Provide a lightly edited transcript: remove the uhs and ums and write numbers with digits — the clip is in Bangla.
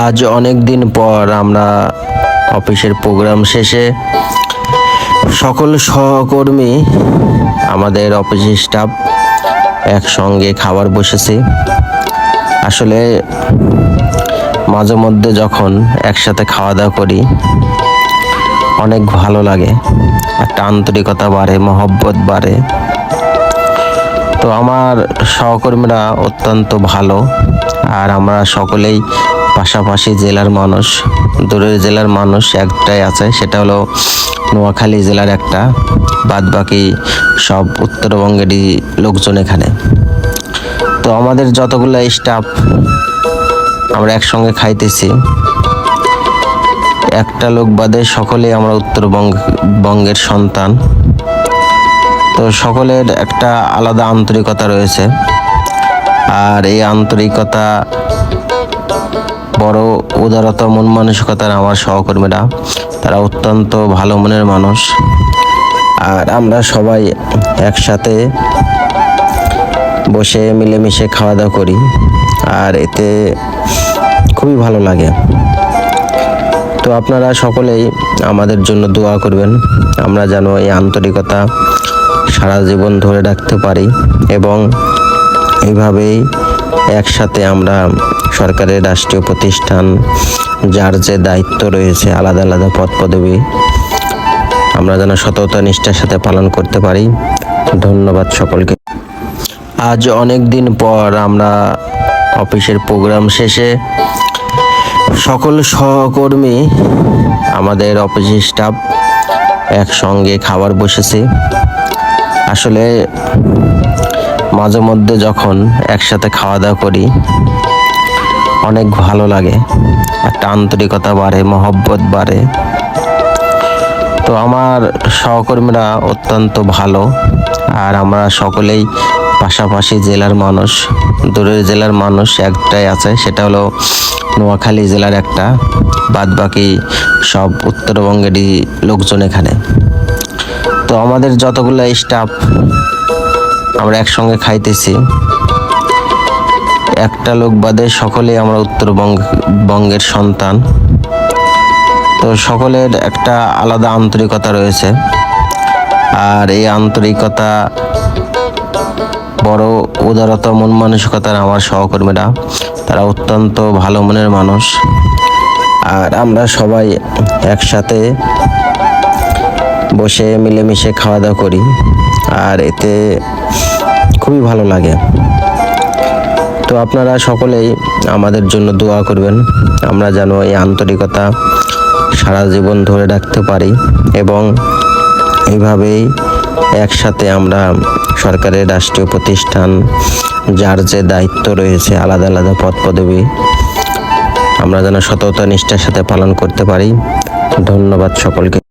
আজ অনেক দিন পর আমরা অফিসের প্রোগ্রাম শেষে সকল সহকর্মী আমাদের অফিসের স্টাফ একসঙ্গে খাবার বসেছি। আসলে মাঝে মধ্যে যখন একসাথে খাওয়া দাওয়া করি অনেক ভালো লাগে, একটা আন্তরিকতা বাড়ে, মহব্বত বাড়ে। তো আমার সহকর্মীরা অত্যন্ত ভালো, আর আমরা সকলেই পাশাপাশি জেলার মানুষ। দূরের জেলার মানুষ একটাই আছে, সেটা হলো নোয়াখালী জেলার একটা, বাদ বাকি সব উত্তরবঙ্গেরই লোকজন এখানে। তো আমাদের যতগুলো স্টাফ আমরা একসঙ্গে খাইতেছি, একটা লোক বাদে সকলেই আমরা উত্তরবঙ্গের সন্তান। তো সকলের একটা আলাদা আন্তরিকতা রয়েছে, আর এই আন্তরিকতা, বড় উদারতা, মন মানসিকতার আমার সহকর্মীরা, তারা অত্যন্ত ভালো মনের মানুষ। আর আমরা সবাই একসাথে বসে মিলেমিশে খাওয়া দাওয়া করি, আর এতে খুবই ভালো লাগে। তো আপনারা সকলেই আমাদের জন্য দোয়া করবেন, আমরা যেন এই আন্তরিকতা সারা জীবন ধরে রাখতে পারি, এবং এইভাবেই একসাথে আমরা সরকারের রাষ্ট্রীয় প্রতিষ্ঠান, যার যে দায়িত্ব রয়েছে, আলাদা আলাদা পদ পদবি, আমরা যেন সততা নিষ্ঠার সাথে পালন করতে পারি। ধন্যবাদ সকলকে। আজ অনেক দিন পর আমরা অফিসের প্রোগ্রাম শেষে সকল সহকর্মী আমাদের অফিসের স্টাফ একসঙ্গে খাবার বসেছি। আসলে মাঝে মধ্যে যখন একসাথে খাওয়া দাওয়া করি অনেক ভালো লাগে, একটা আন্তরিকতা বাড়ে, মহব্বত বাড়ে। তো আমার সহকর্মীরা অত্যন্ত ভালো, আর আমরা সকলেই পাশাপাশি জেলার মানুষ। দূরের জেলার মানুষ একটাই আছে, সেটা হলো নোয়াখালী জেলার একটা, বাদ বাকি সব উত্তরবঙ্গেরই লোকজন এখানে। তো আমাদের যতগুলো স্টাফ আমরা একসঙ্গে খাইতেছি, একটা লোক বাদে সকলেই আমরা উত্তরবঙ্গের সন্তান। তো সকলের একটা আলাদা আন্তরিকতা রয়েছে, আর এই আন্তরিকতা, বড় উদারতা, মন মানসিকতার আমার সহকর্মীরা, তারা অত্যন্ত ভালো মনের মানুষ। আর আমরা সবাই একসাথে বসে মিলেমিশে খাওয়া দাওয়া করি, আর এতে খুবই ভালো লাগে। তো আপনারা সকলেই আমাদের জন্য দোয়া করবেন, আমরা যেন এই আন্তরিকতা সারা জীবন ধরে রাখতে পারি, এবং এইভাবেই একসাথে আমরা সরকারের রাষ্ট্রীয় প্রতিষ্ঠান, যার যে দায়িত্ব রয়েছে, আলাদা আলাদা পদ পদবি, আমরা যেন সততা নিষ্ঠার সাথে পালন করতে পারি। ধন্যবাদ সকলকে।